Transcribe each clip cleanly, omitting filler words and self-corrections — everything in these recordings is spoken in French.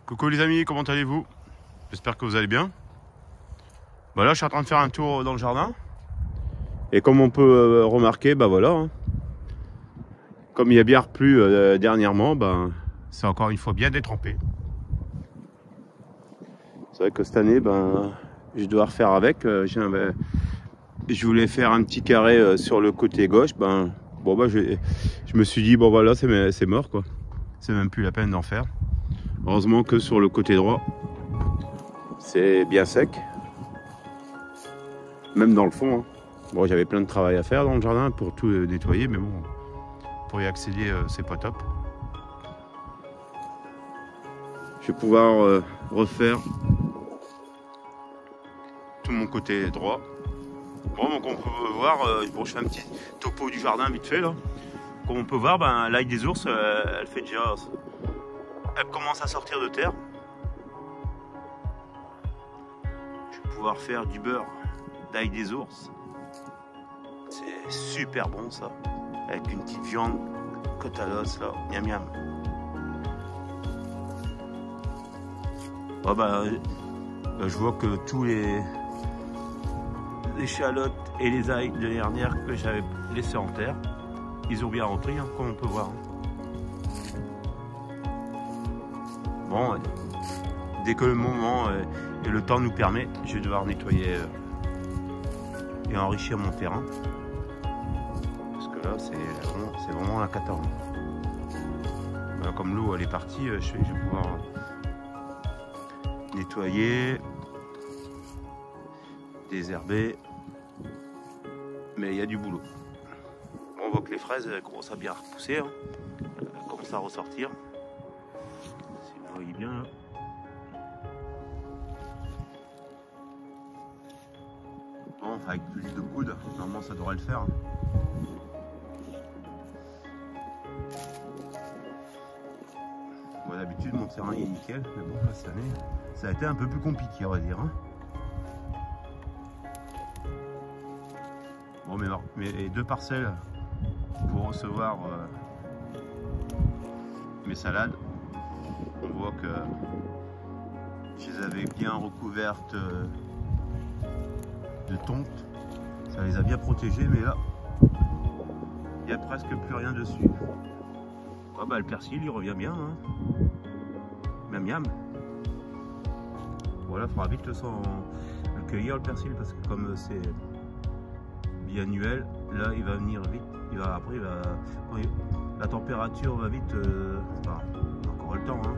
Coucou les amis, comment allez-vous? J'espère que vous allez bien. Bah là, je suis en train de faire un tour dans le jardin. Et comme on peut remarquer, bah voilà, hein, comme il y a bien plu dernièrement, bah, c'est encore une fois bien détrempé. C'est vrai que cette année, ben, je dois refaire avec. Je voulais faire un petit carré sur le côté gauche. Ben, bon, bah, je me suis dit, bon voilà, c'est mort quoi. C'est même plus la peine d'en faire. Heureusement que sur le côté droit, c'est bien sec. Même dans le fond. Hein. Bon, j'avais plein de travail à faire dans le jardin pour tout nettoyer, mais bon, pour y accéder, c'est pas top. Je vais pouvoir refaire tout mon côté droit. Bon, donc on peut voir, bon, je fais un petit topo du jardin vite fait là. Comme on peut voir, ben, l'ail des ours, elle fait déjà, elle commence à sortir de terre. Je vais pouvoir faire du beurre d'ail des ours. C'est super bon ça, avec une petite viande côte à l'os là, miam miam. Oh bah, je vois que tous les échalotes et les ails de l'année dernière que j'avais laissés en terre, ils ont bien repris, hein, comme on peut voir. Bon, dès que le moment et le temps nous permet, je vais devoir nettoyer et enrichir mon terrain. Parce que là, c'est vraiment la cata. Voilà, comme l'eau elle est partie, je vais pouvoir nettoyer, désherber. Mais il y a du boulot. Bon, on voit que les fraises commencent à bien repousser, hein. Elles commencent à ressortir. Si vous voyez bien là. Bon, avec l'huile de coude, normalement ça devrait le faire. Hein. Bon, d'habitude mon terrain est nickel, mais bon là cette année, ça a été un peu plus compliqué on va dire. Hein. Bon, mais les deux parcelles pour recevoir mes salades, on voit que je les avais bien recouvertes de tonte, ça les a bien protégées, mais là il n'y a presque plus rien dessus. Ah bah, le persil il revient bien, hein. Miam miam. Voilà, il faudra vite le cueillir le persil parce que comme c'est biannuel, là il va venir vite, la température va vite, enfin, encore le temps, hein.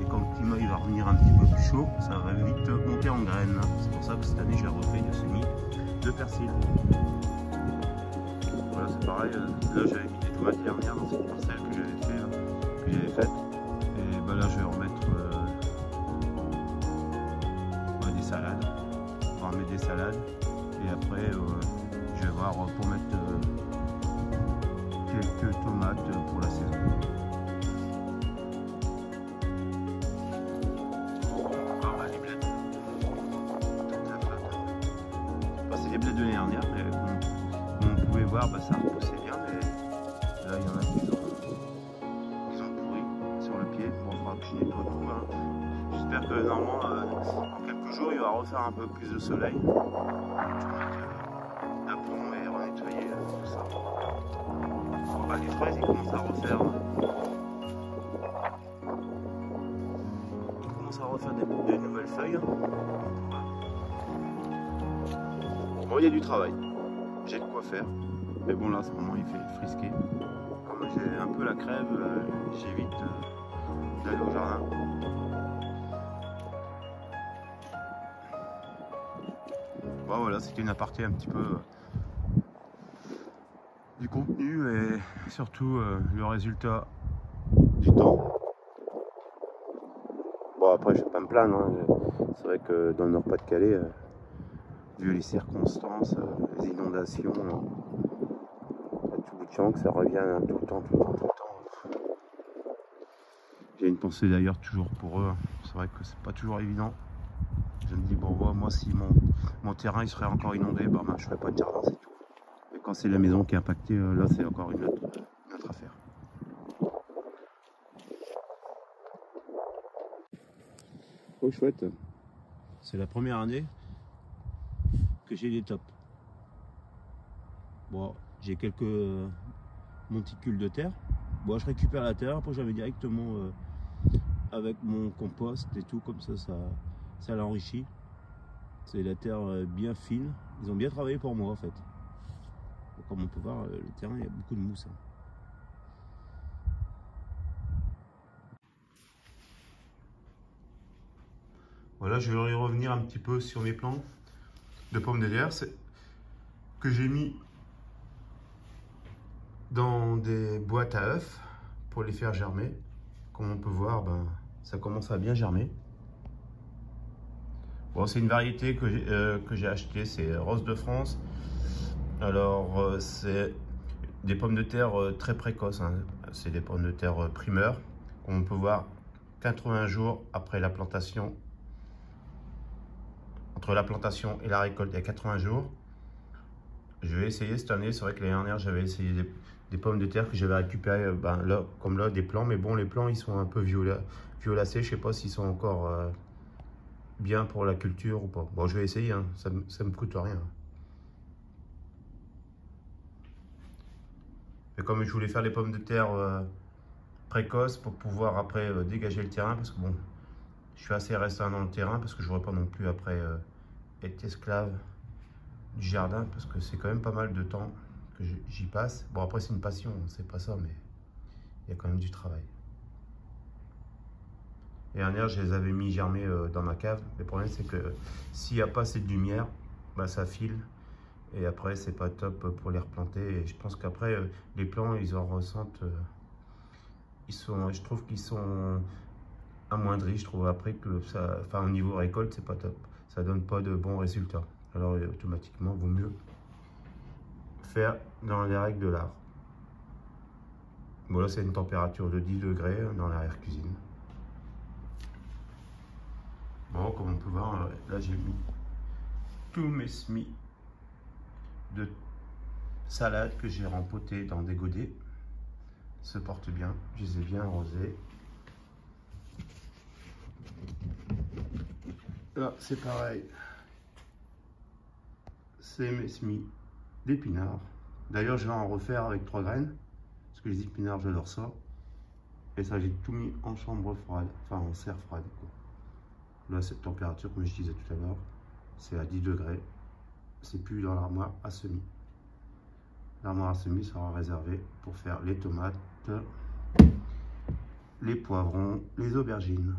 Et quand le climat il va revenir un petit peu plus chaud, ça va vite monter en graines. Hein. C'est pour ça que cette année j'ai refait des semis de persil. Voilà, c'est pareil, là j'avais mis des tomates dernières dans cette parcelle que j'avais faite. Et ben là je vais remettre des salades. On va remettre des salades. Et après je vais voir pour mettre quelques tomates pour la saison. C'est les blés de l'année dernière, mais comme on pouvait voir, bah, ça repoussait bien, mais là il y en a qui sont pourris sur le pied. Bon, il faudra que je nettoie tout. Hein. J'espère que normalement, dans quelques jours, il va refaire un peu plus de soleil. D'aplomb et renettoyer tout ça. Bon, bah, les fraises, ils commencent à refaire. Ils commencent à refaire de nouvelles feuilles. Bon, il y a du travail, j'ai de quoi faire, mais bon là, en ce moment il fait frisquer. Comme j'ai un peu la crève, j'évite d'aller au jardin. Bon voilà, c'était une aparté un petit peu du contenu et surtout le résultat du temps. Bon après je ne vais pas me plaindre, hein. C'est vrai que dans le Nord-Pas-de-Calais, vu les circonstances, les inondations, à tout bout de champ, que ça revient tout le temps. J'ai une pensée d'ailleurs toujours pour eux. C'est vrai que c'est pas toujours évident. Je me dis, bon, moi si mon terrain il serait encore inondé, bah, je ferais pas de jardin, c'est tout. Et quand c'est la maison qui est impactée, là c'est encore une autre affaire. trop chouette. C'est la première année que j'ai des tops. Bon, j'ai quelques monticules de terre. Bon, je récupère la terre, après j'avais directement avec mon compost et tout, comme ça l'enrichit. C'est la terre bien fine. Ils ont bien travaillé pour moi en fait. Comme on peut voir, le terrain, il y a beaucoup de mousse. Voilà, je vais revenir un petit peu sur mes plants de pommes de terre que j'ai mis dans des boîtes à œufs pour les faire germer. Comme on peut voir, ben, ça commence à bien germer. Bon, c'est une variété que j'ai achetée, c'est Rose de France. Alors, c'est des pommes de terre très précoces, hein. C'est des pommes de terre primeurs. Comme on peut voir, 80 jours après la plantation. Entre la plantation et la récolte, il y a 80 jours. Je vais essayer cette année. C'est vrai que l'année dernière, j'avais essayé des pommes de terre que j'avais récupérées, ben, là, comme là, des plants. Mais bon, les plants, ils sont un peu violacés. Je ne sais pas s'ils sont encore bien pour la culture ou pas. Bon, je vais essayer, hein. Ça me coûte rien. Et comme je voulais faire les pommes de terre précoces pour pouvoir après dégager le terrain, parce que bon, je suis assez restant dans le terrain parce que je ne voudrais pas non plus après être esclave du jardin, parce que c'est quand même pas mal de temps que j'y passe. Bon, après c'est une passion, c'est pas ça, mais il y a quand même du travail. Et dernière, je les avais mis germer dans ma cave. Le problème, c'est que s'il n'y a pas assez de lumière, bah, ça file. Et après, c'est pas top pour les replanter. Et je pense qu'après, les plants, ils en ressentent. Je trouve qu'ils sont amoindris. Je trouve après que ça, enfin, au niveau récolte, c'est pas top. Ça donne pas de bons résultats. Alors, automatiquement, il vaut mieux faire dans les règles de l'art. Bon, là, c'est une température de 10 degrés dans l'arrière-cuisine. Bon, comme on peut voir, là, j'ai mis tous mes semis de salade que j'ai rempotés dans des godets. Se portent bien, je les ai bien arrosés. Là, c'est pareil. C'est mes semis d'épinards. D'ailleurs, je vais en refaire avec 3 graines. Parce que les épinards, j'adore ça. Et ça, j'ai tout mis en chambre froide. Enfin, en serre froide, quoi. Là, cette température, comme je disais tout à l'heure, c'est à 10 degrés. C'est plus dans l'armoire à semis. L'armoire à semis sera réservée pour faire les tomates, les poivrons, les aubergines.